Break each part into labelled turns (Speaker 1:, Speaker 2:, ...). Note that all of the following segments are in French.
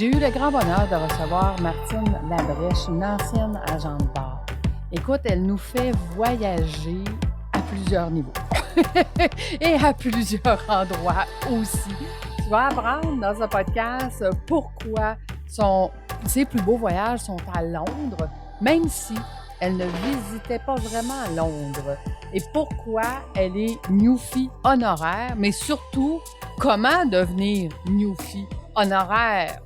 Speaker 1: J'ai eu le grand bonheur de recevoir Martine Labrèche, une ancienne agent de bord. Écoute, elle nous fait voyager à plusieurs niveaux et à plusieurs endroits aussi. Tu vas apprendre dans ce podcast pourquoi ses plus beaux voyages sont à Londres, même si elle ne visitait pas vraiment Londres. Et pourquoi elle est Newfie honoraire, mais surtout, comment devenir Newfie honoraire.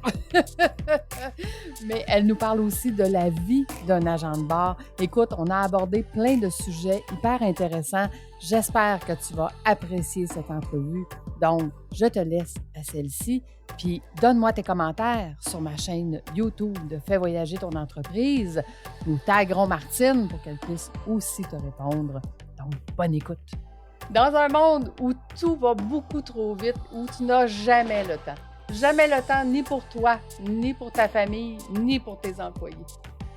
Speaker 1: Mais elle nous parle aussi de la vie d'un agent de bord. Écoute, on a abordé plein de sujets hyper intéressants. J'espère que tu vas apprécier cette entrevue. Donc, je te laisse à celle-ci. Puis, donne-moi tes commentaires sur ma chaîne YouTube de Fais voyager ton entreprise. Nous taguerons Martine pour qu'elle puisse aussi te répondre. Donc, bonne écoute. Dans un monde où tout va beaucoup trop vite, où tu n'as jamais le temps. Jamais le temps ni pour toi, ni pour ta famille, ni pour tes employés.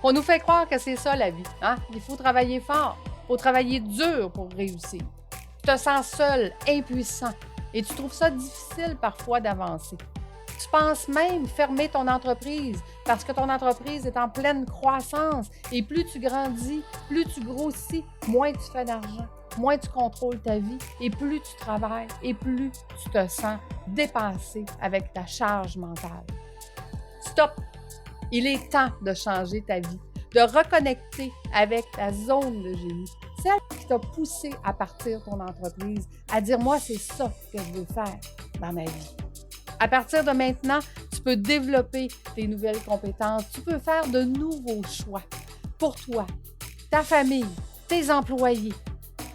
Speaker 1: On nous fait croire que c'est ça la vie. Hein? Il faut travailler fort, il faut travailler dur pour réussir. Tu te sens seul, impuissant, et tu trouves ça difficile parfois d'avancer. Tu penses même fermer ton entreprise parce que ton entreprise est en pleine croissance et plus tu grandis, plus tu grossis, moins tu fais d'argent. Moins tu contrôles ta vie et plus tu travailles et plus tu te sens dépassé avec ta charge mentale. Stop! Il est temps de changer ta vie, de reconnecter avec ta zone de génie, celle qui t'a poussé à partir ton entreprise, à dire « moi, c'est ça que je veux faire dans ma vie ». À partir de maintenant, tu peux développer tes nouvelles compétences, tu peux faire de nouveaux choix pour toi, ta famille, tes employés.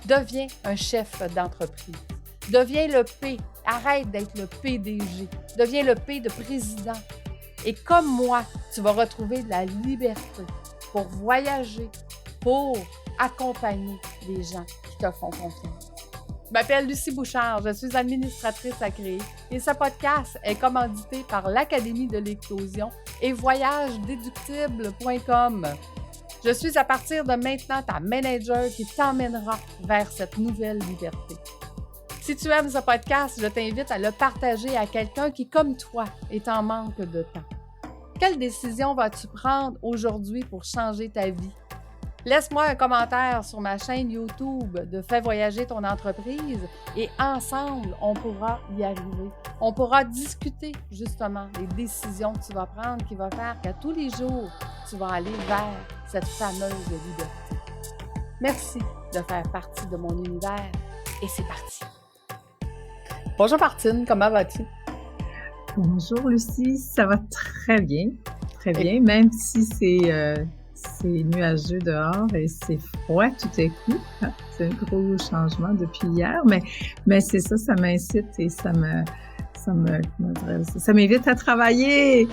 Speaker 1: Deviens un chef d'entreprise. Deviens le P. Arrête d'être le PDG. Deviens le P de président. Et comme moi, tu vas retrouver de la liberté pour voyager, pour accompagner les gens qui te font confiance. Je m'appelle Lucie Bouchard, je suis administratrice à créer et ce podcast est commandité par l'Académie de l'éclosion et voyagedéductible.com. Je suis à partir de maintenant ta manager qui t'emmènera vers cette nouvelle liberté. Si tu aimes ce podcast, je t'invite à le partager à quelqu'un qui, comme toi, est en manque de temps. Quelle décision vas-tu prendre aujourd'hui pour changer ta vie? Laisse-moi un commentaire sur ma chaîne YouTube de Fais voyager ton entreprise et ensemble, on pourra y arriver. On pourra discuter justement des décisions que tu vas prendre qui vont faire qu'à tous les jours, tu vas aller vers cette fameuse liberté. Merci de faire partie de mon univers et c'est parti. Bonjour Martine, comment vas-tu?
Speaker 2: Bonjour Lucie, ça va très bien, même si c'est nuageux dehors et c'est froid tout à coup. C'est un gros changement depuis hier, mais c'est ça, ça m'incite et ça m'invite à travailler.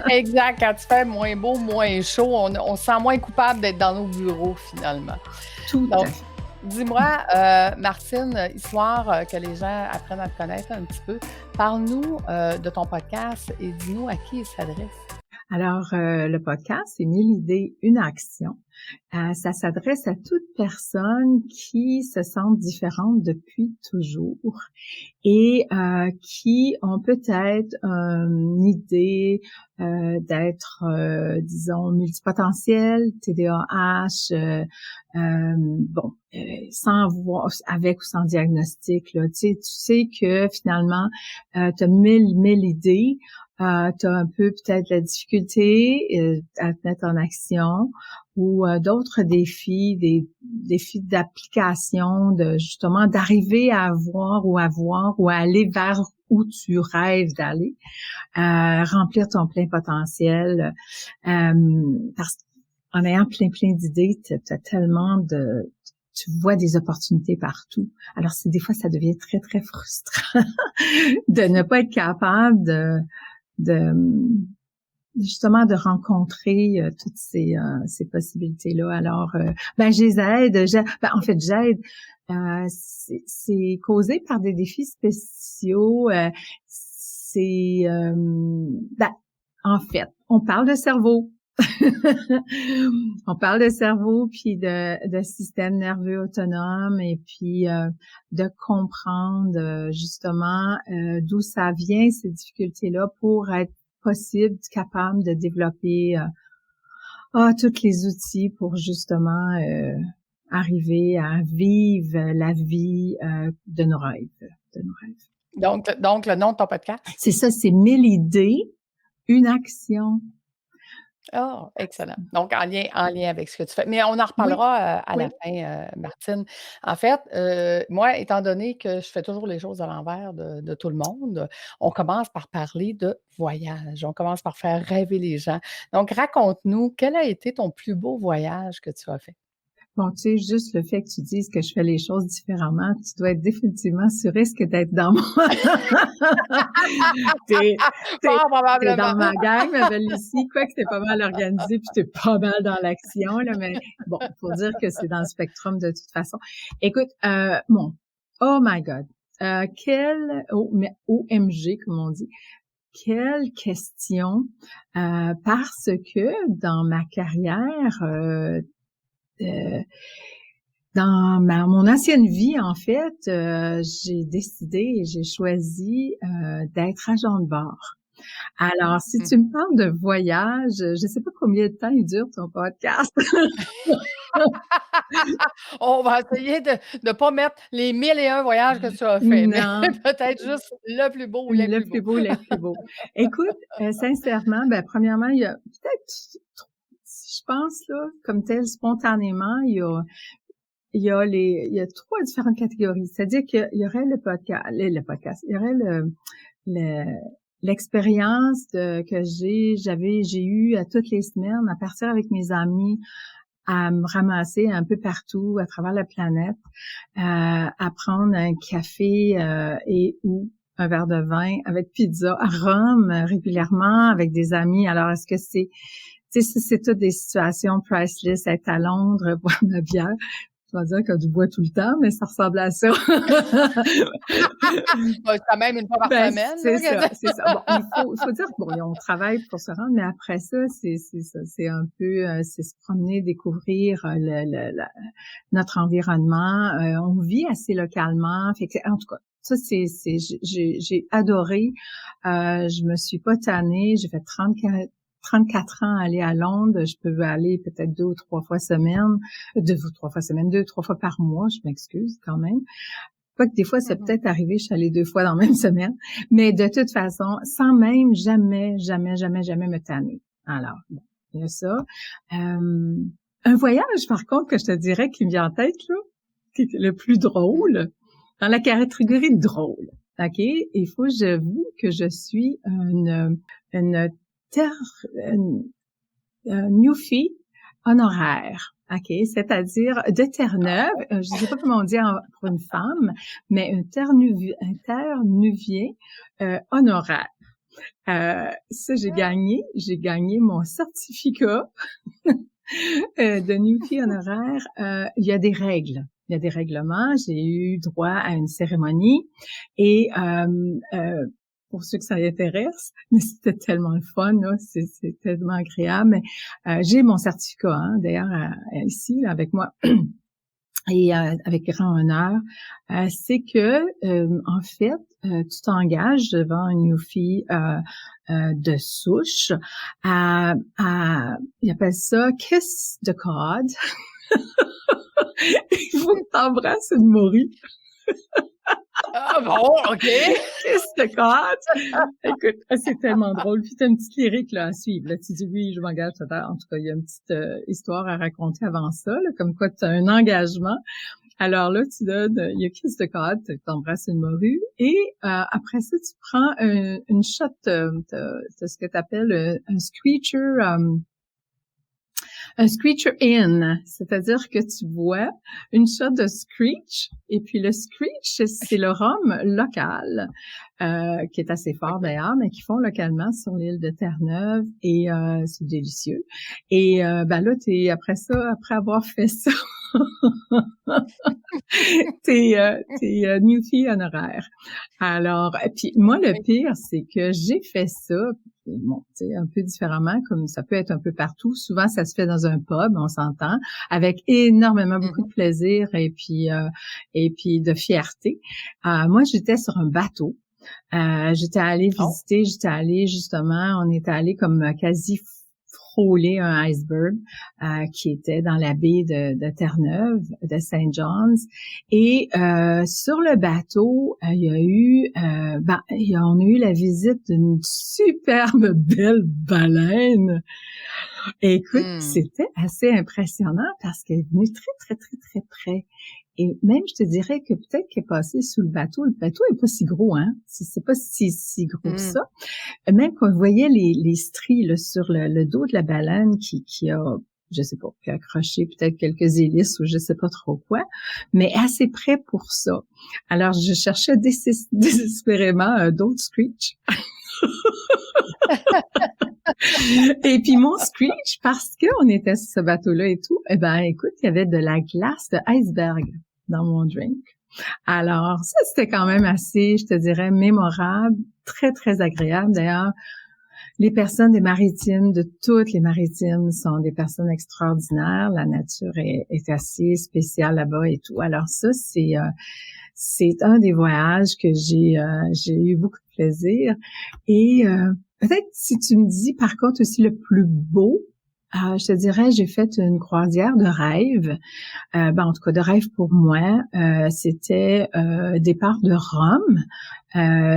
Speaker 1: Exact, quand tu fais moins beau, moins chaud, on se sent moins coupable d'être dans nos bureaux finalement.
Speaker 2: Tout à fait.
Speaker 1: Dis-moi, Martine, histoire que les gens apprennent à te connaître un petit peu, parle-nous de ton podcast et dis-nous à qui il s'adresse.
Speaker 2: Alors, le podcast, c'est 1000 idées, une action. Ça s'adresse à toute personne qui se sent différente depuis toujours et qui ont peut-être une idée d'être, disons, multipotentiel, TDAH, sans avoir, avec ou sans diagnostic, là. Tu sais que finalement, tu as mille idées. Tu as un peu peut-être la difficulté à te mettre en action ou d'autres défis, des défis d'application, de justement d'arriver à avoir ou à aller vers où tu rêves d'aller, remplir ton plein potentiel. Parce qu'en ayant plein d'idées, t'as tellement tu vois des opportunités partout. Alors des fois, ça devient très, très frustrant de ne pas être capable justement de rencontrer toutes ces possibilités-là. Alors, je les aide. J'aide. C'est causé par des défis spéciaux. En fait, on parle de cerveau. On parle de cerveau puis de système nerveux autonome et puis de comprendre justement d'où ça vient ces difficultés-là pour être capable de développer tous les outils pour justement arriver à vivre la vie de nos rêves.
Speaker 1: Donc, le nom de ton podcast?
Speaker 2: C'est ça, c'est 1000 idées, une action.
Speaker 1: Oh, excellent. Donc, en lien avec ce que tu fais. Mais on en reparlera à la fin, Martine. En fait, moi, étant donné que je fais toujours les choses à l'envers de tout le monde, on commence par parler de voyage. On commence par faire rêver les gens. Donc, raconte-nous, quel a été ton plus beau voyage que tu as fait?
Speaker 2: Bon, tu sais, juste le fait que tu dises que je fais les choses différemment, tu dois être définitivement sur risque d'être dans mon... t'es dans ma gang, ma belle Lucie, quoi que t'es pas mal organisée puis t'es pas mal dans l'action, là, mais bon, pour dire que c'est dans le spectrum de toute façon. Écoute, oh my God, OMG, comme on dit, quelle question, parce que dans ma carrière, dans mon ancienne vie, en fait, j'ai décidé et j'ai choisi d'être agent de bord. Alors, si tu me parles de voyage, je sais pas combien de temps il dure ton podcast.
Speaker 1: On va essayer de ne pas mettre les 1001 voyages que tu as fait, mais peut-être juste le plus beau ou les plus beaux.
Speaker 2: Les plus beaux. Écoute, sincèrement, premièrement, il y a peut-être, je pense, là, comme tel, spontanément, il y a 3 différentes catégories. C'est-à-dire qu'il y aurait le podcast, il y aurait l'expérience que j'ai eu à toutes les semaines à partir avec mes amis à me ramasser un peu partout à travers la planète, à prendre un café ou un verre de vin avec pizza à Rome régulièrement avec des amis. Alors, est-ce que c'est toutes des situations priceless, être à Londres, boire ma bière. Je vais dire que du bois tout le temps, mais ça ressemble à ça.
Speaker 1: Quand même une fois par semaine.
Speaker 2: C'est ça. Bon, il faut dire que on travaille pour se rendre, mais après ça, c'est un peu, c'est se promener, découvrir notre environnement. On vit assez localement. Fait que, en tout cas, ça, j'ai adoré. Je me suis pas tannée. J'ai fait 34 ans à aller à Londres. Je peux aller peut-être 2 ou 3 fois semaine, 2 ou 3 fois par mois, je m'excuse quand même. Quoique des fois, c'est peut-être arrivé, je suis allée 2 fois dans la même semaine. Mais de toute façon, sans même jamais me tanner. Alors, bon, il y a ça. Un voyage, par contre, que je te dirais qui me vient en tête, là, qui est le plus drôle, dans la catégorie drôle. OK? Il faut que j'avoue que je suis une newfie honoraire, OK? C'est-à-dire de Terre-Neuve, je sais pas comment on dit pour une femme, mais un Terre-Neuvien honoraire. Ça, j'ai gagné mon certificat de newfie honoraire. Il y a des règles. Il y a des règlements. J'ai eu droit à une cérémonie et pour ceux que ça intéresse, mais c'était tellement le fun, là, c'est tellement agréable. Mais, j'ai mon certificat, d'ailleurs, ici, là, avec moi, et avec grand honneur. C'est que, en fait, tu t'engages devant une newfie de souche ils appellent ça « kiss the cod ». Il faut que t'embrasses une morue.
Speaker 1: Ah bon, OK.
Speaker 2: Kiss the cod. Écoute, c'est tellement drôle. Puis t'as une petite lyrique là à suivre. Là, tu dis oui, je m'engage total. En tout cas, il y a une petite histoire à raconter avant ça, là, comme quoi tu as un engagement. Alors là, tu donnes, il y a kiss the cod, tu t'embrasses une morue, et après ça, tu prends une shot, t'as ce que t'appelles un screecher in, c'est-à-dire que tu bois une shot de screech, et puis le screech, c'est le rhum local, qui est assez fort d'ailleurs, mais qu'ils font localement sur l'île de Terre-Neuve, et c'est délicieux. Et là, après avoir fait ça, T'es newfie honoraire. Alors, puis moi, le pire, c'est que j'ai fait ça, bon, tu sais, un peu différemment, comme ça peut être un peu partout. Souvent, ça se fait dans un pub, on s'entend, avec énormément beaucoup de plaisir et puis de fierté. Moi, j'étais sur un bateau. J'étais allée visiter, justement, on était allé comme quasi frôler un iceberg qui était dans la baie de Terre-Neuve, de Saint John's. Et sur le bateau, on a eu la visite d'une superbe belle baleine. Et écoute, c'était assez impressionnant parce qu'elle est venue très, très, très, très près. Et même, je te dirais que peut-être qu'elle est passée sous le bateau. Le bateau est pas si gros, hein. C'est pas si gros que ça. Même qu'on voyait les stries là, sur le dos de la baleine qui a, je sais pas, qui a accroché peut-être quelques hélices ou je sais pas trop quoi, mais assez près pour ça. Alors, je cherchais désespérément d'autres screech. Et puis mon screech, parce qu'on était sur ce bateau-là et tout, écoute, il y avait de la glace de iceberg dans mon drink. Alors, ça, c'était quand même assez, je te dirais, mémorable, très, très agréable. D'ailleurs, les personnes des maritimes, de toutes les maritimes, sont des personnes extraordinaires. La nature est assez spéciale là-bas et tout. Alors ça, c'est un des voyages que j'ai eu beaucoup de plaisir. Et peut-être si tu me dis, par contre, aussi le plus beau, je te dirais, j'ai fait une croisière de rêve. En tout cas, de rêve pour moi. C'était départ de Rome.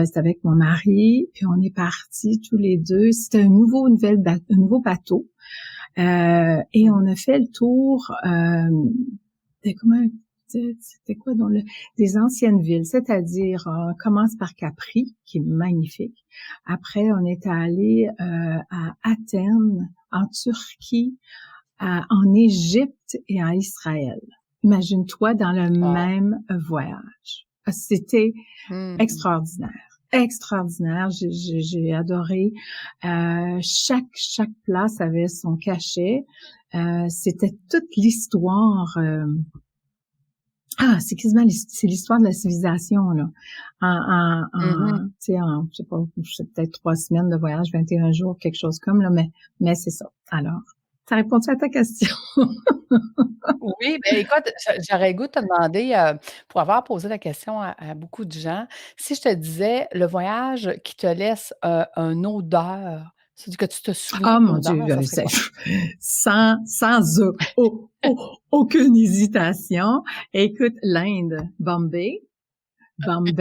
Speaker 2: C'était avec mon mari, puis on est partis tous les deux. C'était un nouveau bateau. Et on a fait le tour c'était quoi des anciennes villes, c'est-à-dire on commence par Capri, qui est magnifique. Après, on est allé à Athènes, en Turquie, en Égypte et en Israël. Imagine-toi dans le même voyage. C'était extraordinaire. Extraordinaire, j'ai adoré. Chaque place avait son cachet. C'était toute l'histoire. C'est quasiment c'est l'histoire de la civilisation là. Tu sais, je sais pas, peut-être 3 semaines de voyage, 21 jours, quelque chose comme là, mais c'est ça. Alors, ça répond-tu à ta question?
Speaker 1: Oui, ben écoute, j'aurais le goût de te demander, pour avoir posé la question à beaucoup de gens, si je te disais le voyage qui te laisse une odeur, c'est-à-dire que tu te souviens
Speaker 2: Oh
Speaker 1: de
Speaker 2: mon Dieu,
Speaker 1: l'odeur, ça serait quoi?
Speaker 2: sans aucune hésitation. Écoute, l'Inde, Bombay,
Speaker 1: OK.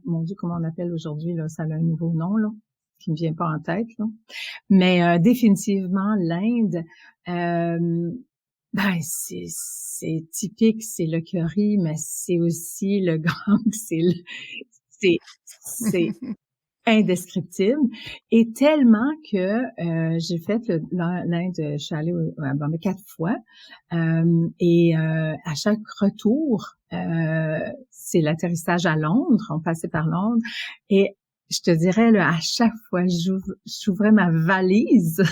Speaker 2: mon Dieu, comment on appelle aujourd'hui là, ça a un nouveau nom là, qui me vient pas en tête là. Mais définitivement l'Inde, c'est typique, c'est le curry, mais c'est aussi le gang, c'est indescriptible, et tellement que j'ai fait l'Inde, je suis allée à Bombay 4 fois, et à chaque retour, c'est l'atterrissage à Londres, on passait par Londres, et je te dirais là, à chaque fois j'ouvrais ma valise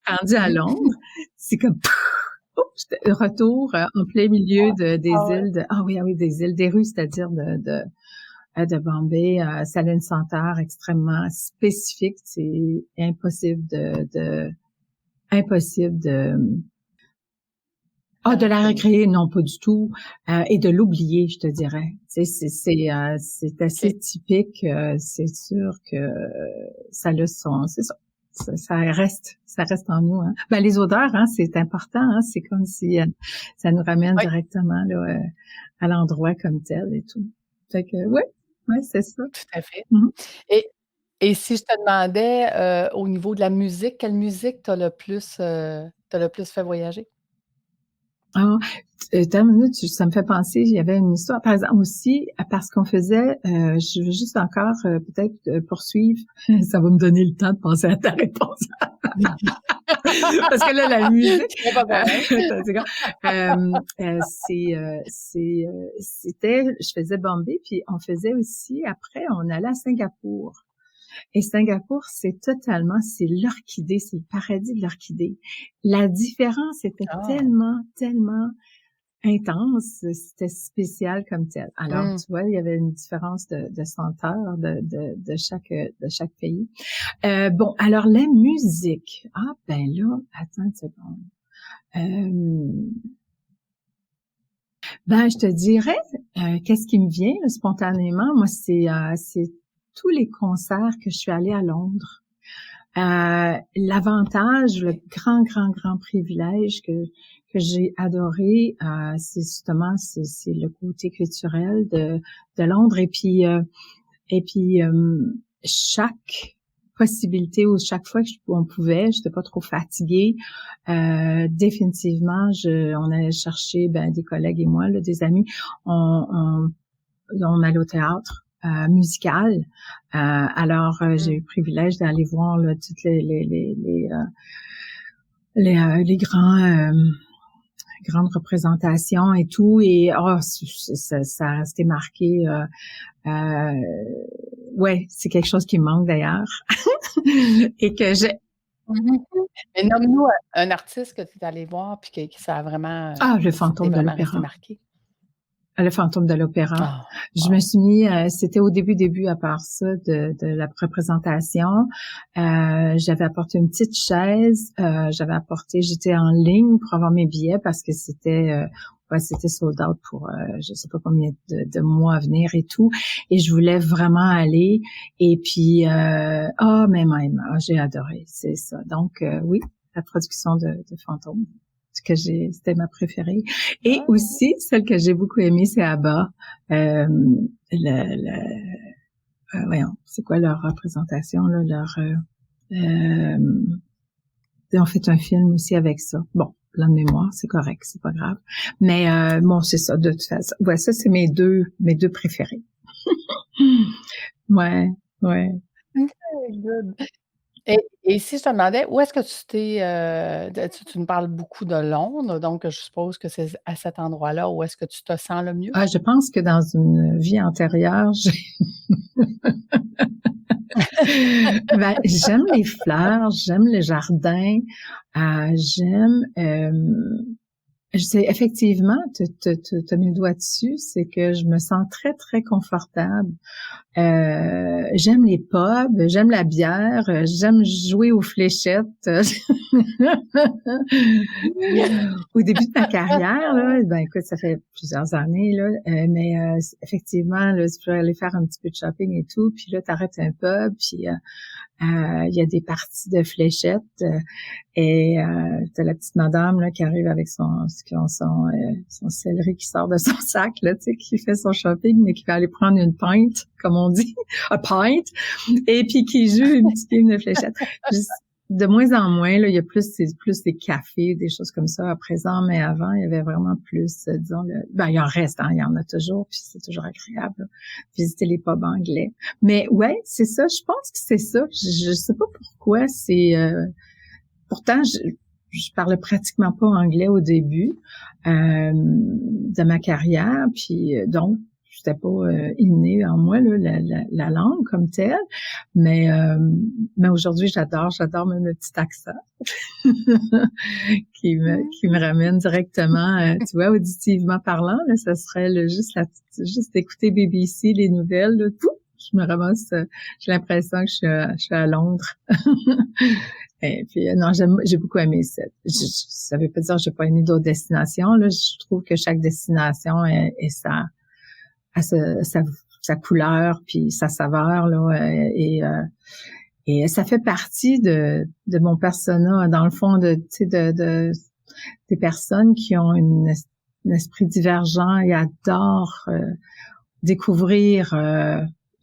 Speaker 2: rendue à Londres, c'est comme retour en plein milieu des îles des îles des rues, c'est-à-dire de Bombay. Ça a une senteur extrêmement spécifique. C'est impossible de de la recréer, non, pas du tout, et de l'oublier, je te dirais. Tu sais, c'est assez typique. C'est sûr que ça a c'est ça. Ça reste en nous. Hein. Les odeurs, hein, c'est important. Hein, c'est comme si ça nous ramène directement là, à l'endroit comme tel et tout. Fait que ouais, c'est ça.
Speaker 1: Tout à fait. Et si je te demandais, au niveau de la musique, quelle musique t'a le plus fait voyager?
Speaker 2: Attends une minute, ça me fait penser, il y avait une histoire, par exemple aussi, parce qu'on faisait, je veux juste encore peut-être poursuivre, ça va me donner le temps de penser à ta réponse. Parce que là, la musique, c'était, je faisais Bombay, puis on faisait aussi, après, on allait à Singapour. Et Singapour, c'est l'orchidée, c'est le paradis de l'orchidée. La différence était
Speaker 1: Ah!
Speaker 2: tellement, tellement intense, c'était spécial comme tel. Alors,
Speaker 1: Mmh.
Speaker 2: tu vois, il y avait une différence de senteur de chaque pays. Bon, alors la musique. Ah, ben là, attends une seconde. Euh, Ben, je te dirais, qu'est-ce qui me vient là, spontanément, moi, c'est tous les concerts que je suis allée à Londres. L'avantage, le
Speaker 1: OK.
Speaker 2: grand, grand, grand privilège que j'ai adoré, c'est justement c'est le côté culturel de Londres et puis chaque possibilité ou chaque fois on pouvait, j'étais pas trop fatiguée. Définitivement, on allait chercher des collègues et moi, là, des amis, on allait au théâtre musical. J'ai eu
Speaker 1: Mmh.
Speaker 2: le privilège d'aller voir là, toutes les grandes représentations et tout. Et ça a resté marqué. Euh, ouais, c'est quelque chose qui me manque d'ailleurs. Et que j'ai...
Speaker 1: Mmh. Mais nomme-nous un artiste que tu es allé voir puis que ça a vraiment,
Speaker 2: Ah, le
Speaker 1: qui t'est
Speaker 2: fantôme de
Speaker 1: vraiment resté
Speaker 2: l'opéra.
Speaker 1: marqué?
Speaker 2: Le fantôme de l'opéra.
Speaker 1: Ah!
Speaker 2: Je me
Speaker 1: Wow!
Speaker 2: suis mis, c'était au début à part ça de la représentation. J'avais apporté une petite chaise. J'étais en ligne pour avoir mes billets parce que c'était sold out pour je sais pas combien de mois à venir et tout. Et je voulais vraiment aller. Et puis, j'ai adoré, c'est ça. Donc oui, la production de Fantôme c'était ma préférée. Et
Speaker 1: Ah!
Speaker 2: aussi, celle que j'ai beaucoup aimée, c'est ABBA. Euh, Voyons, c'est quoi leur représentation, là, ils ont fait un film aussi avec ça. Bon, plein de mémoire, c'est correct, c'est pas grave. Mais bon, c'est ça, de toute façon. Ouais, ça, c'est mes deux préférés. Ouais, ouais.
Speaker 1: OK, good. Et si je te demandais, où est-ce que tu t'es, tu me parles beaucoup de Londres, donc je suppose que c'est à cet endroit-là où est-ce que tu te sens le mieux?
Speaker 2: Ah, je pense que dans une vie antérieure, j'aime les fleurs, j'aime le jardin, j'aime je sais, effectivement, t'as mis le doigt dessus, c'est que je me sens très, très confortable. J'aime les pubs, j'aime la bière, j'aime jouer aux fléchettes. Au début de ma carrière, là, écoute, ça fait plusieurs années, là, effectivement, là, tu peux aller faire un petit peu de shopping et tout, puis là, t'arrêtes un pub, puis il y a des parties de fléchettes et t'as la petite madame là qui arrive avec son céleri qui sort de son sac là, tu sais, qui fait son shopping mais qui va aller prendre une pinte, comme on dit, a pint, et puis qui joue une petite game de fléchettes. De moins en moins là, il y a plus des cafés, des choses comme ça à présent, mais avant il y avait vraiment plus, disons il en reste, hein, il y en a toujours, puis c'est toujours agréable là, visiter les pubs anglais. Mais ouais, c'est ça. Je pense que c'est ça. Je sais pas pourquoi. Pourtant, je parlais pratiquement pas anglais au début de ma carrière. Puis donc, c'était pas inné en moi là, la langue comme telle. Mais aujourd'hui, j'adore même le petit accent qui me ramène directement. Tu vois, auditivement parlant, là, ça serait juste d'écouter BBC, les nouvelles, là, pouf, je me ramasse, j'ai l'impression que je suis à Londres. Et puis, non, j'ai beaucoup aimé ça veut pas dire que j'ai pas aimé d'autres destinations, là. Je trouve que chaque destination est sa couleur, puis sa saveur, là, et ça fait partie de mon persona, dans le fond, des personnes qui ont un esprit divergent et adorent découvrir,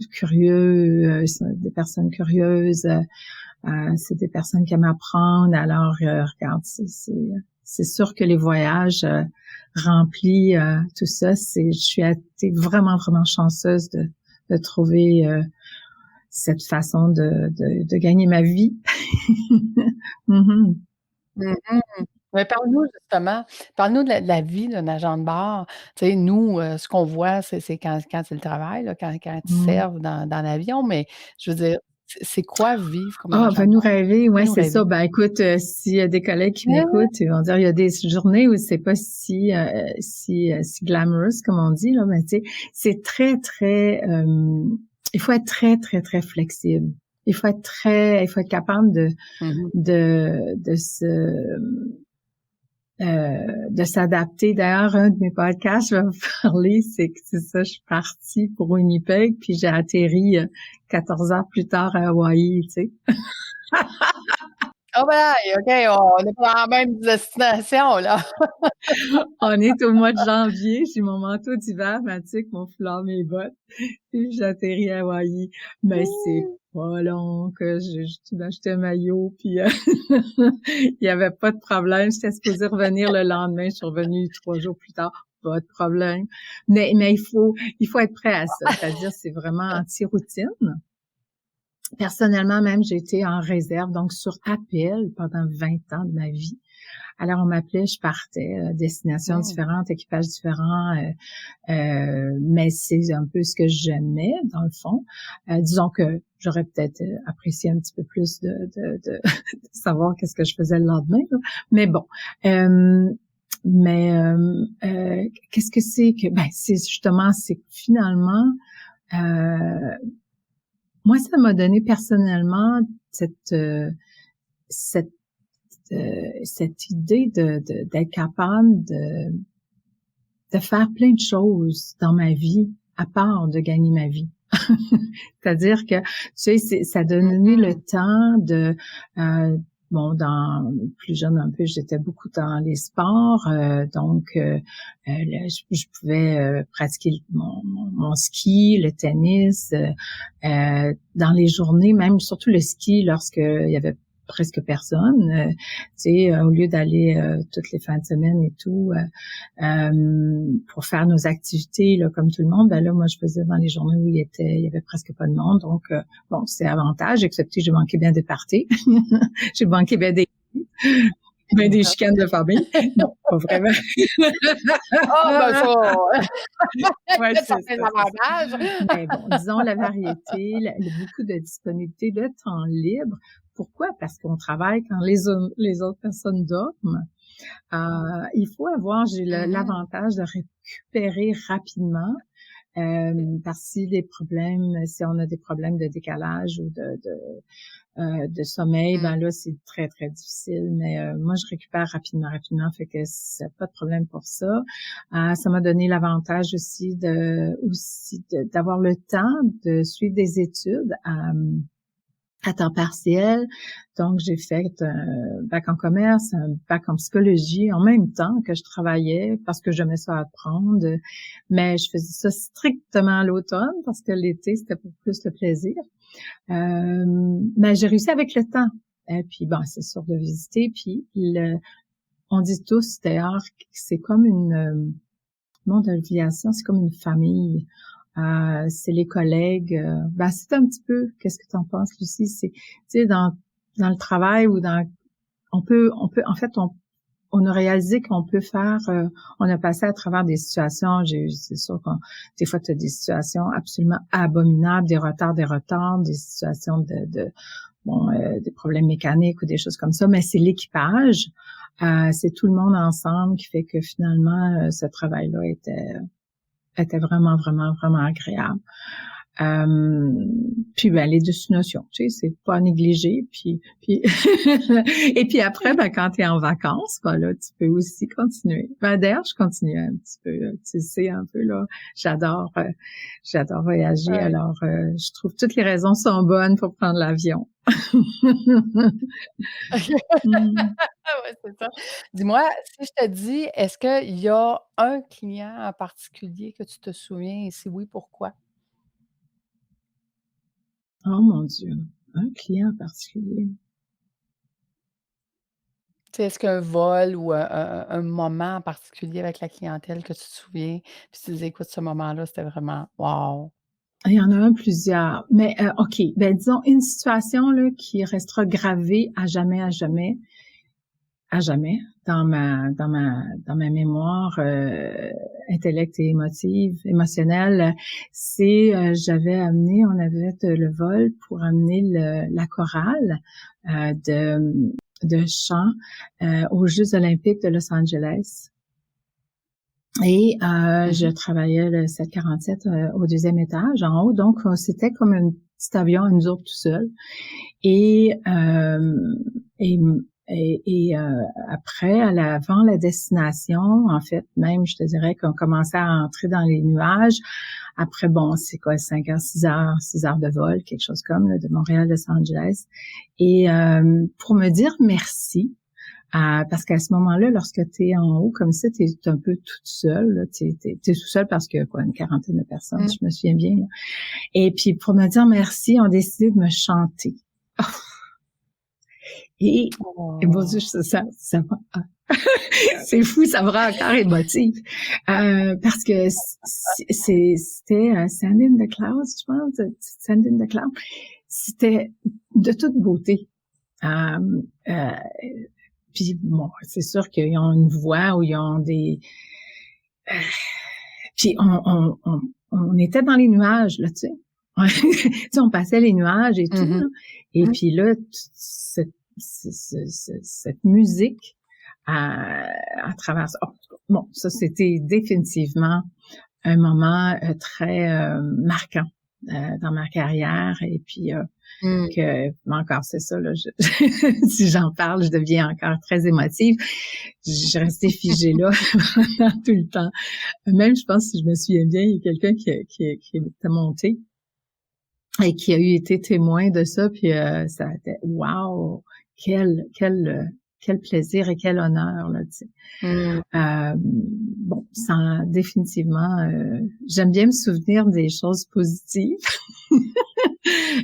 Speaker 2: des personnes curieuses. C'est des personnes qui aiment apprendre. Alors, regarde, c'est sûr que les voyages remplis, tout ça, je suis été vraiment, vraiment chanceuse de trouver cette façon de gagner ma vie. Mm-hmm.
Speaker 1: Mmh. Mais parle-nous de la vie d'un agent de bar. Tu sais, nous, ce qu'on voit, c'est quand c'est le travail, là, quand ils
Speaker 2: Mm.
Speaker 1: servent dans l'avion, mais je veux dire, c'est quoi vivre comme un
Speaker 2: Ah,
Speaker 1: agent
Speaker 2: va
Speaker 1: de
Speaker 2: nous
Speaker 1: bar?
Speaker 2: rêver, ouais,
Speaker 1: Va nous
Speaker 2: c'est
Speaker 1: rêver.
Speaker 2: ça. Ben écoute, s'il y a des collègues qui m'écoutent, ils vont dire il y a des journées où c'est pas si glamorous comme on dit là, mais tu sais, c'est très très il faut être très très très flexible. Il faut être capable
Speaker 1: Mhm.
Speaker 2: de s'adapter. D'ailleurs, un de mes podcasts, je vais vous parler, c'est que c'est ça, je suis partie pour Winnipeg, puis j'ai atterri 14 heures plus tard à Hawaï, tu sais.
Speaker 1: Ah voilà, OK, on n'est pas dans la même destination, là.
Speaker 2: On est au mois de janvier, j'ai mon manteau d'hiver, Mathieu, mon foulard, mes bottes, puis j'atterris à Hawaï. Mais c'est pas long que j'ai acheté un maillot, puis il y avait pas de problème. J'étais supposée revenir le lendemain, je suis revenue 3 jours plus tard. Pas de problème. Mais il faut être prêt à ça. C'est-à-dire, c'est vraiment anti-routine. Personnellement, même, j'ai été en réserve, donc sur appel pendant 20 ans de ma vie. Alors, on m'appelait, je partais, destinations différentes, équipages différents, mais c'est un peu ce que j'aimais, dans le fond. Disons que j'aurais peut-être apprécié un petit peu plus de savoir qu'est-ce que je faisais le lendemain, là. Mais bon. Qu'est-ce que c'est que... Ben, c'est justement, c'est que finalement... moi, ça m'a donné personnellement cette idée d'être capable de faire plein de choses dans ma vie à part de gagner ma vie. C'est-à-dire que, tu sais, ça donnait le temps de dans plus jeune un peu, j'étais beaucoup dans les sports, donc je pouvais pratiquer mon ski, le tennis, dans les journées, même surtout le ski lorsque il y avait presque personne, tu sais, au lieu d'aller toutes les fins de semaine et tout pour faire nos activités là comme tout le monde, ben là moi je faisais dans les journées où il y avait presque pas de monde, donc bon c'est avantage, excepté que j'ai manqué bien des parties, j'ai manqué bien des chicanes de famille, non pas vraiment.
Speaker 1: Ah ben ça,
Speaker 2: Ouais,
Speaker 1: ça
Speaker 2: c'est
Speaker 1: fait
Speaker 2: ça.
Speaker 1: l'avantage.
Speaker 2: Mais bon, disons la variété, beaucoup de disponibilité, le temps libre. Pourquoi? Parce qu'on travaille quand les autres personnes dorment. Il faut avoir, j'ai l'avantage de récupérer rapidement, parce que si on a des problèmes de décalage ou de sommeil, ben là c'est très très difficile. Mais moi je récupère rapidement, fait que c'est pas de problème pour ça. Ça m'a donné l'avantage aussi d'avoir le temps de suivre des études à temps partiel. Donc, j'ai fait un bac en commerce, un bac en psychologie en même temps que je travaillais parce que j'aimais ça apprendre. Mais je faisais ça strictement à l'automne parce que l'été, c'était pour plus le plaisir. Mais j'ai réussi avec le temps. Et puis, bon, c'est sûr de visiter. Puis, on dit tous, d'ailleurs, que c'est comme le monde de l'aviation, c'est comme une famille. C'est les collègues. C'est un petit peu. Qu'est-ce que tu en penses, Lucie? C'est, tu sais, dans le travail ou on peut. En fait, on a réalisé qu'on peut faire. On a passé à travers des situations. C'est sûr que des fois, tu as des situations absolument abominables, des retards, des situations des problèmes mécaniques ou des choses comme ça. Mais c'est l'équipage. C'est tout le monde ensemble qui fait que finalement, ce travail-là était vraiment, vraiment, vraiment agréable. Puis les destinations, tu sais, c'est pas négligé. Puis et puis après, quand tu es en vacances, là, tu peux aussi continuer. D'ailleurs, je continue un petit peu, tu sais un peu là. J'adore voyager. Ouais. Alors, je trouve que toutes les raisons sont bonnes pour prendre l'avion.
Speaker 1: Ouais, c'est ça. Dis-moi, si je te dis, est-ce qu'il y a un client en particulier que tu te souviens et si oui, pourquoi?
Speaker 2: Oh mon Dieu, un client en particulier.
Speaker 1: Tu sais, est-ce qu'un vol ou un moment en particulier avec la clientèle que tu te souviens, puis tu disais, écoute, ce moment-là, c'était vraiment wow!
Speaker 2: Il y en a plusieurs. Mais OK, disons une situation là qui restera gravée à jamais. à jamais dans ma mémoire intellect et émotionnelle. C'est on avait le vol pour amener la chorale de chant aux Jeux olympiques de Los Angeles. Et je travaillais le 747 au deuxième étage en haut, donc c'était comme un petit avion à nous autres tout seuls. Et après, avant la destination, en fait, même, je te dirais qu'on commençait à entrer dans les nuages. Après, bon, c'est quoi, 5 heures, 6 heures de vol, quelque chose comme, là, de Montréal à Los Angeles. Et pour me dire merci, parce qu'à ce moment-là, lorsque t'es en haut comme ça, t'es un peu toute seule. T'es tout seul parce que quoi, une quarantaine de personnes, je me souviens bien. Là. Et puis pour me dire merci, on a décidé de me chanter. Et bon Dieu, ça c'est fou, ça me rend encore émotive. Parce que c'était Send in the Clouds, je pense, Send in the Clouds. C'était de toute beauté. Puis bon, c'est sûr qu'ils ont une voix ou ils ont des... puis on était dans les nuages, là, tu sais. Tu sais, on passait les nuages et tout, là. Et puis là, cette musique à travers ça. Bon, ça, c'était définitivement un moment très marquant dans ma carrière. Et puis que encore c'est ça là, si j'en parle, je deviens encore très émotive. Je restais figée là pendant tout le temps. Même, je pense, si je me souviens bien, il y a quelqu'un qui était monté et qui a eu été témoin de ça, puis ça a été wow, quel plaisir et quel honneur là, tu sais. Bon, ça définitivement, j'aime bien me souvenir des choses positives.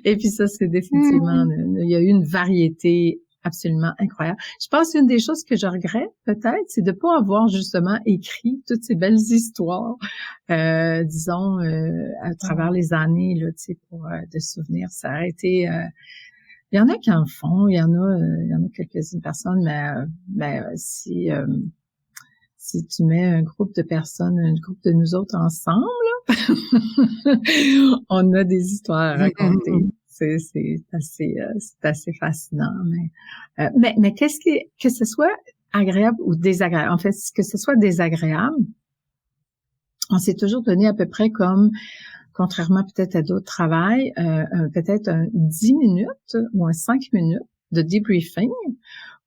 Speaker 2: Et puis ça, c'est définitivement, il y a eu une variété absolument incroyable. Je pense qu'une des choses que je regrette, peut-être, c'est de pas avoir justement écrit toutes ces belles histoires, disons, à travers les années, là, tu sais, pour de souvenirs. Ça a été... il y en a qui en font, il y en a quelques-unes personnes, mais si tu mets un groupe de personnes, un groupe de nous autres ensemble, on a des histoires à raconter. C'est assez fascinant, mais que ce soit agréable ou désagréable. En fait, que ce soit désagréable, on s'est toujours donné à peu près comme, contrairement peut-être à d'autres travails, peut-être 10 minutes ou 5 minutes de debriefing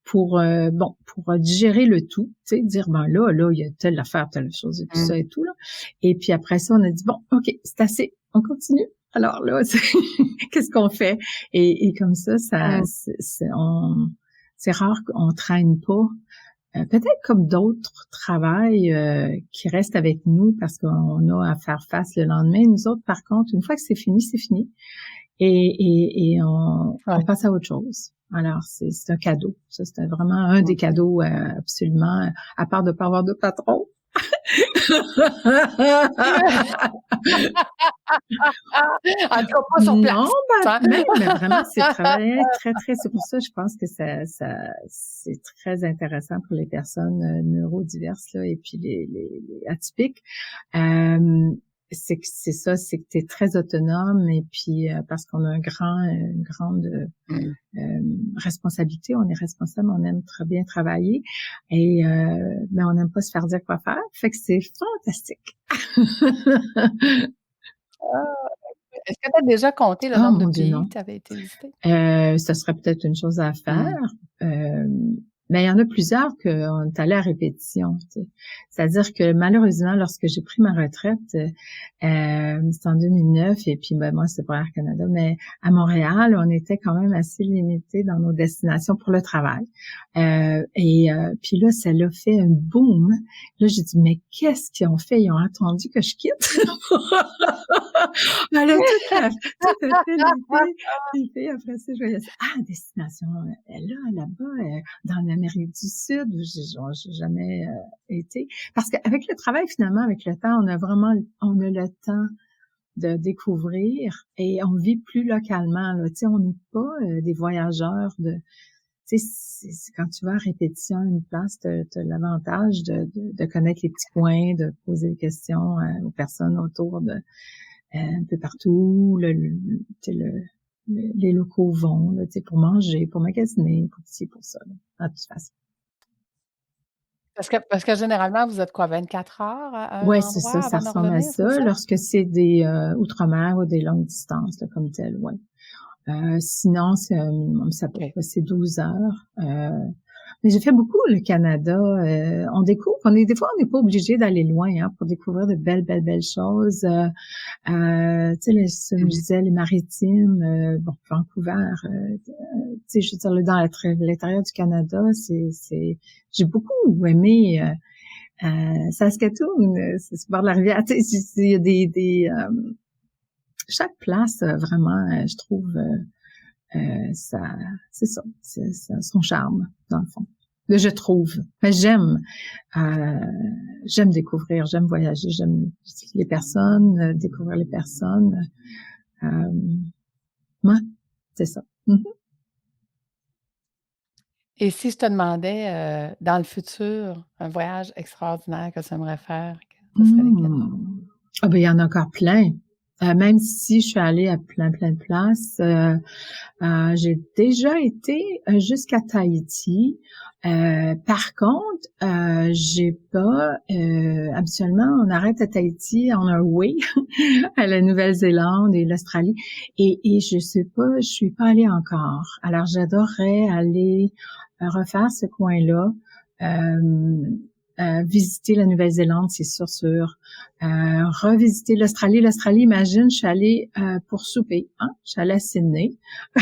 Speaker 2: pour digérer le tout, tu sais, dire ben là il y a telle affaire, telle chose et tout ça et tout là. Et puis après ça on a dit bon, OK, c'est assez, on continue. Alors là, qu'est-ce qu'on fait? Et comme ça c'est rare qu'on traîne pas. Peut-être comme d'autres travails qui restent avec nous parce qu'on a à faire face le lendemain. Nous autres, par contre, une fois que c'est fini, c'est fini. Et on passe à autre chose. Alors, c'est un cadeau. Ça, c'était vraiment un des cadeaux absolument, à part de pas avoir de patron.
Speaker 1: En tout cas, pas sur place.
Speaker 2: Non, mais vraiment, c'est très, très, très, c'est pour ça, je pense que ça, c'est très intéressant pour les personnes neurodiverses, là, et puis les atypiques. C'est que t'es très autonome et puis parce qu'on a une grande responsabilité, on est responsable, on aime très bien travailler et mais on n'aime pas se faire dire quoi faire, fait que c'est fantastique.
Speaker 1: Est-ce que tu as déjà compté le nombre de pays que tu avais été visité?
Speaker 2: Ça serait peut-être une chose à faire. Mais il y en a plusieurs qu'on est allé à répétition. Tu sais. C'est-à-dire que malheureusement, lorsque j'ai pris ma retraite, c'était en 2009, et puis moi, c'était pour Air Canada, mais à Montréal, on était quand même assez limité dans nos destinations pour le travail. Puis là, ça l'a fait un boom. Là, j'ai dit, mais qu'est-ce qu'ils ont fait? Ils ont attendu que je quitte. Alors, tout à fait l'été. Après ça, je voyais ça. Ah, destination, là-bas, dans l'Amérique du Sud, où j'ai jamais été. Parce qu'avec le travail, finalement, avec le temps, on a le temps de découvrir et on vit plus localement, là. Tu sais, on n'est pas des voyageurs tu sais, quand tu vas à répétition à une place, t'as l'avantage de connaître les petits coins, de poser des questions aux personnes autour de un peu partout, les locaux vont, là, tu sais, pour manger, pour magasiner, pour ci, pour ça, là, de toute façon.
Speaker 1: Parce que généralement, vous êtes quoi, 24 heures à un
Speaker 2: Ouais, c'est ça,
Speaker 1: endroit
Speaker 2: ça
Speaker 1: avant de
Speaker 2: ressemble à
Speaker 1: revenir, c'est
Speaker 2: ça.
Speaker 1: ça?
Speaker 2: Lorsque c'est des outre-mer ou des longues distances, là, comme tel, ouais. Sinon, c'est un minimum, ça peut
Speaker 1: OK.
Speaker 2: passer 12 heures. Mais j'ai fait beaucoup le Canada. On découvre, des fois, on n'est pas obligé d'aller loin, hein, pour découvrir de belles, belles, belles choses. Tu sais, je disais, les maritimes, bon, Vancouver, tu sais, je veux dire, là, dans l'intérieur du Canada, j'ai beaucoup aimé, Saskatoon, c'est sur le bord de la rivière. Tu sais, il y a chaque place, vraiment, je trouve, ça, c'est ça, ça a son charme, dans le fond. Je trouve. Mais j'aime découvrir, j'aime voyager, j'aime les personnes, découvrir les personnes. Ouais, c'est ça.
Speaker 1: Et si je te demandais, dans le futur, un voyage extraordinaire que tu aimerais faire, ce serait lequel?
Speaker 2: Ah ben, il y en a encore plein. Même si je suis allée à plein de places, j'ai déjà été jusqu'à Tahiti. Par contre, j'ai pas. Habituellement, on arrête à Tahiti on our way à la Nouvelle-Zélande et l'Australie. Et je sais pas, je suis pas allée encore. Alors, j'adorerais aller refaire ce coin-là. Visiter la Nouvelle-Zélande, c'est sûr. Revisiter l'Australie. L'Australie, imagine, je suis allée pour souper. Hein? Je suis allée à Sydney.
Speaker 1: Ça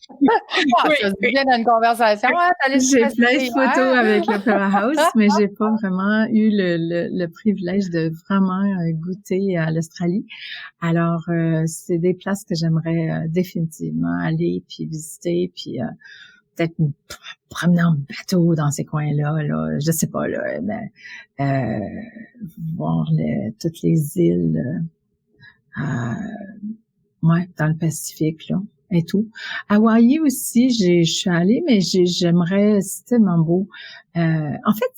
Speaker 1: se vient dans une conversation.
Speaker 2: J'ai plein de photos avec l'Opera House, mais j'ai pas vraiment eu le privilège de vraiment goûter à l'Australie. Alors, c'est des places que j'aimerais définitivement aller puis visiter, puis peut-être promener en bateau dans ces coins-là, là, je sais pas, là, mais voir toutes les îles, ouais, dans le Pacifique, là, et tout. Hawaï aussi, je suis allée, mais j'aimerais, c'est tellement beau. En fait,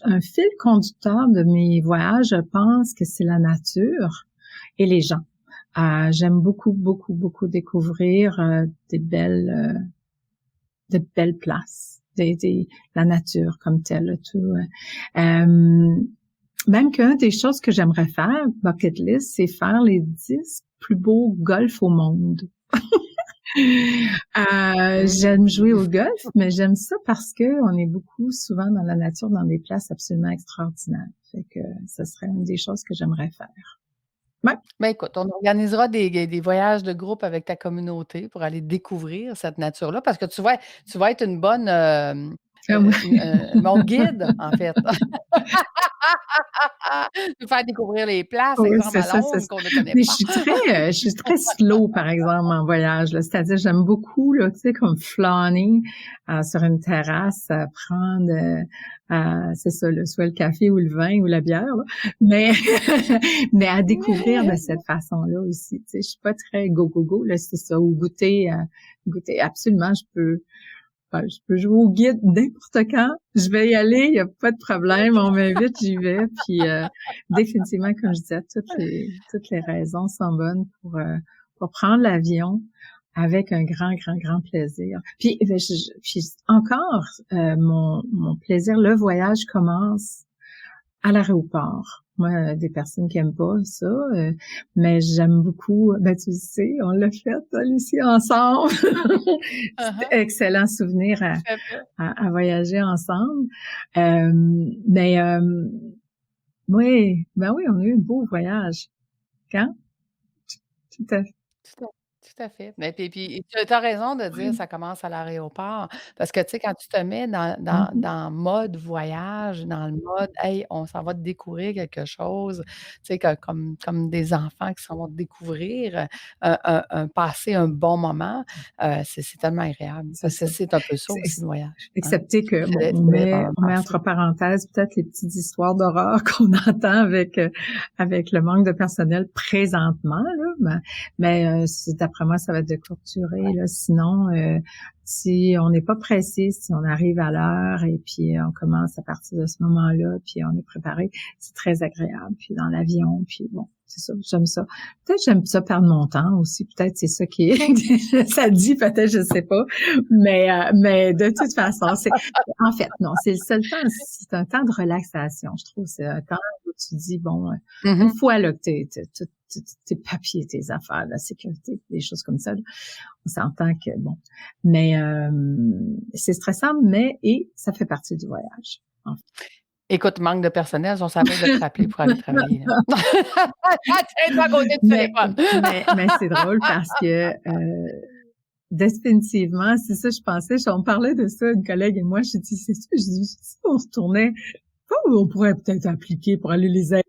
Speaker 2: un fil conducteur de mes voyages, je pense que c'est la nature et les gens. J'aime beaucoup découvrir de belles places, la nature comme telle, tout. Même qu'une des choses que j'aimerais faire, bucket list, c'est faire les 10 plus beaux golfs au monde. J'aime jouer au golf, mais j'aime ça parce que on est beaucoup souvent dans la nature, dans des places absolument extraordinaires. Fait que ce serait une des choses que j'aimerais faire. Ouais.
Speaker 1: Ben écoute, on organisera des voyages de groupe avec ta communauté pour aller découvrir cette nature-là, parce que tu vas être une bonne mon guide, en fait. Nous faire découvrir les places,
Speaker 2: Oui,
Speaker 1: exemple,
Speaker 2: c'est
Speaker 1: à
Speaker 2: ça.
Speaker 1: Londres, qu'on ne connaît
Speaker 2: Mais
Speaker 1: pas.
Speaker 2: je suis très slow, par exemple, en voyage, là. C'est-à-dire, j'aime beaucoup, là, tu sais, comme flâner sur une terrasse, prendre, c'est ça, là, soit le café ou le vin ou la bière, là. Mais, mais à découvrir de cette façon-là aussi, tu sais. Je suis pas très go, là, c'est ça. Ou goûter, absolument, je peux jouer au guide n'importe quand. Je vais y aller, il y a pas de problème. On m'invite, j'y vais. Puis définitivement, comme je disais, toutes les raisons sont bonnes pour prendre l'avion avec un grand plaisir. Puis, puis encore, mon plaisir, le voyage commence à l'aéroport. Moi, des personnes qui aiment pas ça, mais j'aime beaucoup, ben tu sais, on l'a fait, ici ensemble. C'était excellent souvenir à voyager ensemble. Mais oui, ben oui, on a eu un beau voyage. Quand? Tout à fait.
Speaker 1: Tout à fait. Mais puis tu as raison de dire ça commence à l'aéroport parce que, tu sais, quand tu te mets dans mode voyage, dans le mode: «Hey, on s'en va découvrir quelque chose», tu sais, comme des enfants qui s'en vont découvrir, passer un bon moment, c'est tellement agréable. Parce que c'est un peu ça aussi le voyage, hein.
Speaker 2: Excepté que, bon,
Speaker 1: C'est
Speaker 2: on met
Speaker 1: passer.
Speaker 2: entre parenthèses peut-être les petites histoires d'horreur qu'on entend avec le manque de personnel présentement, là. mais d'après moi, ça va être de courte durée. Là. Sinon, si on n'est pas pressé, si on arrive à l'heure et puis on commence à partir de ce moment-là, puis on est préparé, c'est très agréable. Puis dans l'avion, puis bon, c'est ça, j'aime ça. Peut-être j'aime ça perdre mon temps aussi. Peut-être c'est ça qui est, ça dit peut-être, je sais pas. Mais de toute façon, en fait, non, c'est le seul temps, c'est un temps de relaxation. Je trouve c'est un temps où tu dis bon, une fois là que tes papiers, tes affaires, la sécurité, des choses comme ça, là, on s'entend que bon, mais c'est stressant, et ça fait partie du voyage. En fait.
Speaker 1: Écoute, manque de personnel, on s'appelle de te rappeler pour aller travailler. Tiens-toi à côté du téléphone.
Speaker 2: mais c'est drôle parce que définitivement, c'est ça, je pensais, on parlait de ça, une collègue et moi, je dis, c'est ça, je dis, si on retournait, on pourrait peut-être appliquer pour aller les aider.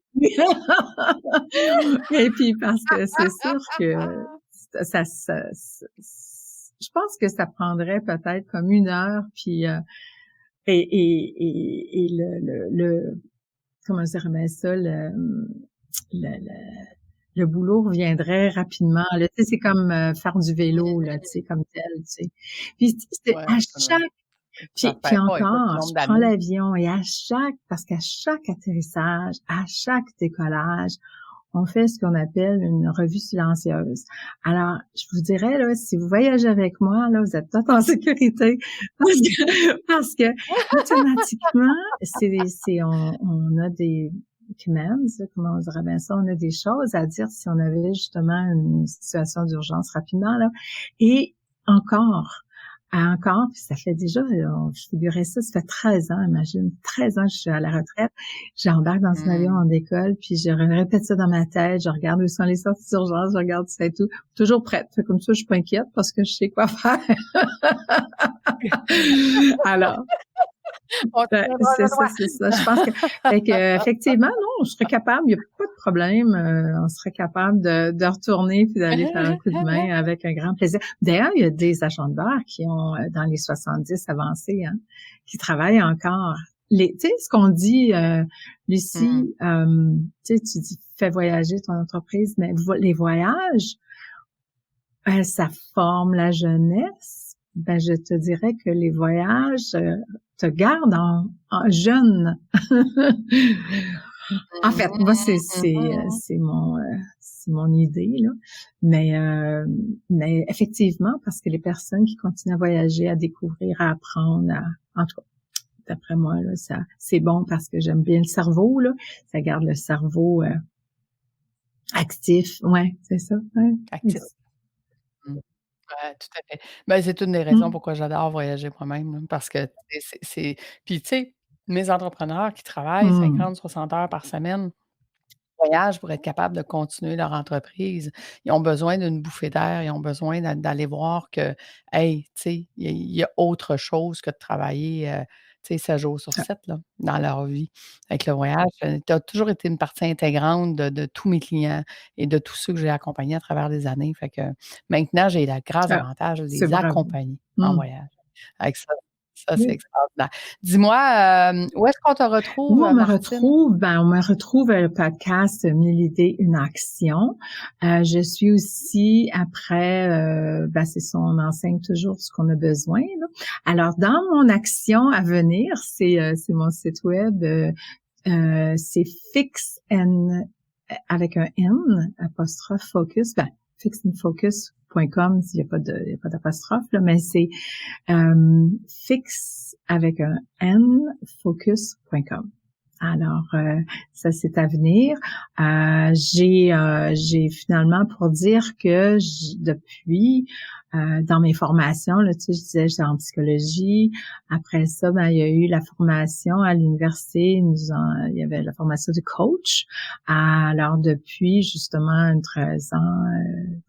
Speaker 2: Et puis, parce que c'est sûr que je pense que ça prendrait peut-être comme 1 heure, puis et le comment dirais ça, le boulot reviendrait rapidement. Là, tu sais, c'est comme faire du vélo, là, tu sais, comme tel, tu sais. Puis à chaque puis encore, je prends l'avion et parce qu'à chaque atterrissage, à chaque décollage, on fait ce qu'on appelle une revue silencieuse. Alors, je vous dirais, là, si vous voyagez avec moi, là, vous êtes peut-être en sécurité parce que automatiquement, on a des commands, comment on dirait bien ça, on a des choses à dire si on avait justement une situation d'urgence rapidement, là. Et encore, puis ça fait déjà, je figurais ça fait 13 ans, imagine, 13 ans que je suis à la retraite, j'embarque dans un avion, on décolle, puis je répète ça dans ma tête, je regarde où sont les sorties d'urgence, je regarde ça et tout, toujours prête. Fait comme ça, je suis pas inquiète parce que je sais quoi faire. Alors, c'est ça. Je pense que effectivement, non, je serais capable, il n'y a pas de problème, on serait capable de retourner puis d'aller faire un coup de main avec un grand plaisir. D'ailleurs, il y a des agents de bar qui ont, dans les 70 avancés, hein, qui travaillent encore. Tu sais, ce qu'on dit, Lucie, tu sais, tu dis, fais voyager ton entreprise, mais les voyages, ça forme la jeunesse. Ben, je te dirais que les voyages te gardent en jeune. En fait, moi, c'est mon idée, là. Mais effectivement, parce que les personnes qui continuent à voyager, à découvrir, à apprendre, en tout cas, d'après moi, là, ça, c'est bon parce que j'aime bien le cerveau, là. Ça garde le cerveau actif. Ouais, c'est ça. Ouais.
Speaker 1: Actif. Ouais, tout à fait. Ben, c'est une des raisons pourquoi j'adore voyager moi-même, là, parce que c'est puis tu sais, mes entrepreneurs qui travaillent 50-60 heures par semaine, voyagent pour être capables de continuer leur entreprise. Ils ont besoin d'une bouffée d'air, ils ont besoin d'aller voir que, hey, tu sais, il y a autre chose que de travailler, tu sais, 7 jours sur 7 là, dans leur vie. Avec le voyage, tu as toujours été une partie intégrante de tous mes clients et de tous ceux que j'ai accompagnés à travers les années. Fait que maintenant, j'ai le grand avantage de les accompagner en voyage. Avec ça, c'est extraordinaire. Dis-moi, où est-ce qu'on te retrouve,
Speaker 2: Où on me
Speaker 1: Martine?
Speaker 2: on me retrouve le podcast 1000 idées, une action. Je suis aussi après, c'est ça, on enseigne toujours ce qu'on a besoin, là. Alors, dans mon action à venir, c'est mon site web, c'est Fix avec un N, apostrophe focus, fixandfocus.com, il y a pas d'apostrophe, là, mais c'est Fix avec un N, focus.com. Alors, ça, c'est à venir. J'ai finalement pour dire que depuis, dans mes formations, là, tu sais, je disais, j'étais en psychologie. Après ça, il y a eu la formation à l'université. Il y avait la formation de coach. Alors, depuis, justement, 13 ans,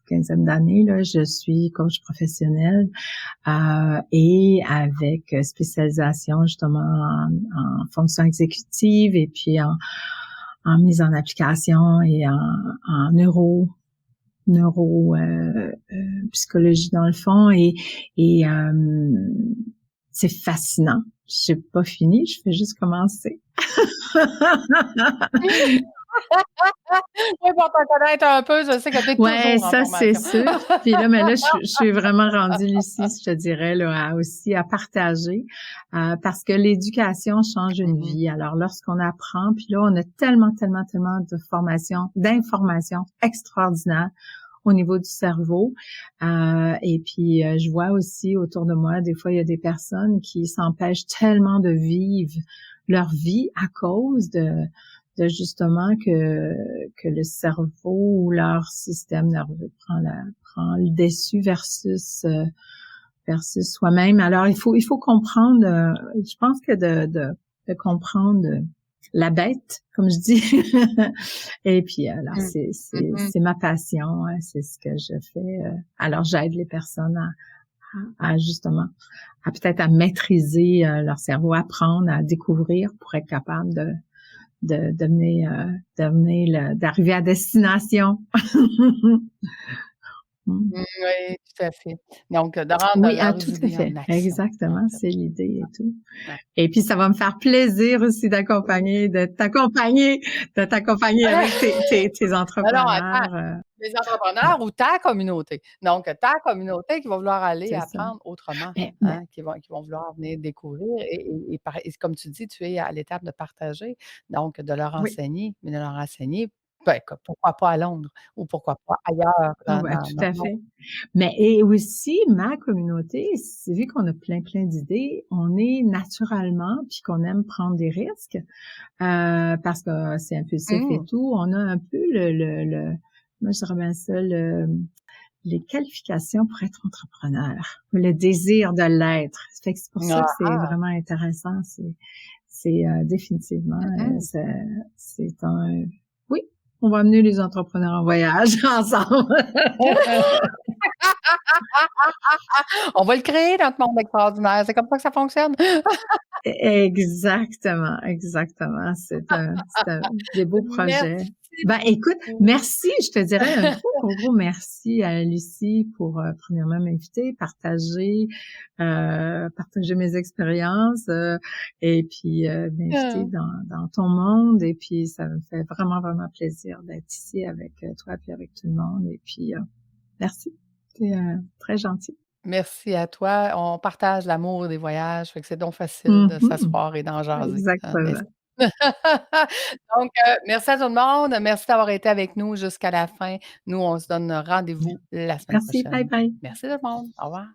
Speaker 2: quinzaine d'années, là, je suis coach professionnel, et avec spécialisation, justement, en fonction exécutive et puis en mise en application et en psychologie dans le fond et c'est fascinant. J'ai pas fini, je fais juste commencer.
Speaker 1: Oui, pour te connaître un peu, je sais que tu es
Speaker 2: Ouais,
Speaker 1: toujours en
Speaker 2: ça, c'est
Speaker 1: formation.
Speaker 2: sûr. Puis là, mais là, je suis vraiment rendue, Lucie, je te dirais, là, aussi à partager, parce que l'éducation change une
Speaker 1: Mmh.
Speaker 2: vie. Alors, lorsqu'on apprend, puis là, on a tellement, tellement, tellement de formations, d'informations extraordinaires au niveau du cerveau. Et puis, je vois aussi autour de moi, des fois, il y a des personnes qui s'empêchent tellement de vivre leur vie à cause de justement que le cerveau ou leur système nerveux prend le dessus versus soi-même. Alors il faut comprendre, je pense que de comprendre la bête, comme je dis. Et puis alors
Speaker 1: Mmh. Mmh.
Speaker 2: c'est ma passion, hein, c'est ce que je fais. Alors j'aide les personnes à justement à peut-être à maîtriser leur cerveau, apprendre à découvrir pour être capable d'arriver à destination. Mm.
Speaker 1: Oui, tout à fait. Donc, de rendre
Speaker 2: Oui,
Speaker 1: leurs
Speaker 2: tout à
Speaker 1: idées
Speaker 2: fait.
Speaker 1: en action. Donc,
Speaker 2: Exactement, c'est l'idée et tout.
Speaker 1: ouais.
Speaker 2: Et puis, ça va me faire plaisir aussi de t'accompagner avec tes
Speaker 1: Non, non, attends,
Speaker 2: entrepreneurs.
Speaker 1: les
Speaker 2: Ouais,
Speaker 1: entrepreneurs ou ta communauté. Donc, ta communauté qui va vouloir aller
Speaker 2: c'est ça.
Speaker 1: apprendre autrement,
Speaker 2: Mais
Speaker 1: hein, qui vont vouloir venir découvrir et comme tu dis, tu es à l'étape de partager, donc de leur
Speaker 2: oui.
Speaker 1: enseigner, mais de leur enseigner, ben, que pourquoi pas à Londres ou pourquoi pas ailleurs
Speaker 2: Oh,
Speaker 1: dans
Speaker 2: ben,
Speaker 1: dans
Speaker 2: tout
Speaker 1: dans
Speaker 2: à
Speaker 1: le monde.
Speaker 2: fait. Mais et aussi ma communauté, vu qu'on a plein plein d'idées, on est naturellement puis qu'on aime prendre des risques. Parce que c'est impulsif et
Speaker 1: Mmh.
Speaker 2: tout, on a un peu moi je dirais bien ça, les qualifications pour être entrepreneur, le désir de l'être. Fait que c'est pour ça que
Speaker 1: Ah
Speaker 2: c'est
Speaker 1: ah!
Speaker 2: vraiment intéressant. C'est définitivement,
Speaker 1: Mmh.
Speaker 2: c'est un, oui, on va amener les entrepreneurs en voyage ensemble.
Speaker 1: On va le créer notre monde extraordinaire, c'est comme ça que ça fonctionne.
Speaker 2: Exactement, exactement. C'est un des beaux projets.
Speaker 1: Merci
Speaker 2: Ben, écoute,
Speaker 1: beaucoup.
Speaker 2: merci, je te dirais un gros, gros, gros merci à Lucie pour, premièrement m'inviter, partager mes expériences, et puis, m'inviter
Speaker 1: Mmh.
Speaker 2: dans ton monde. Et puis, ça me fait vraiment, vraiment plaisir d'être ici avec toi puis avec tout le monde. Et puis, merci. C'est très gentil.
Speaker 1: Merci à toi. On partage l'amour des voyages, fait que c'est donc facile de
Speaker 2: Mhm.
Speaker 1: s'asseoir et d'en jaser, hein, n'est-ce
Speaker 2: Exactement.
Speaker 1: donc, merci à tout le monde. Merci d'avoir été avec nous jusqu'à la fin. Nous, on se donne rendez-vous la semaine
Speaker 2: Merci. Bye
Speaker 1: prochaine.
Speaker 2: bye.
Speaker 1: Merci tout le monde. Au revoir.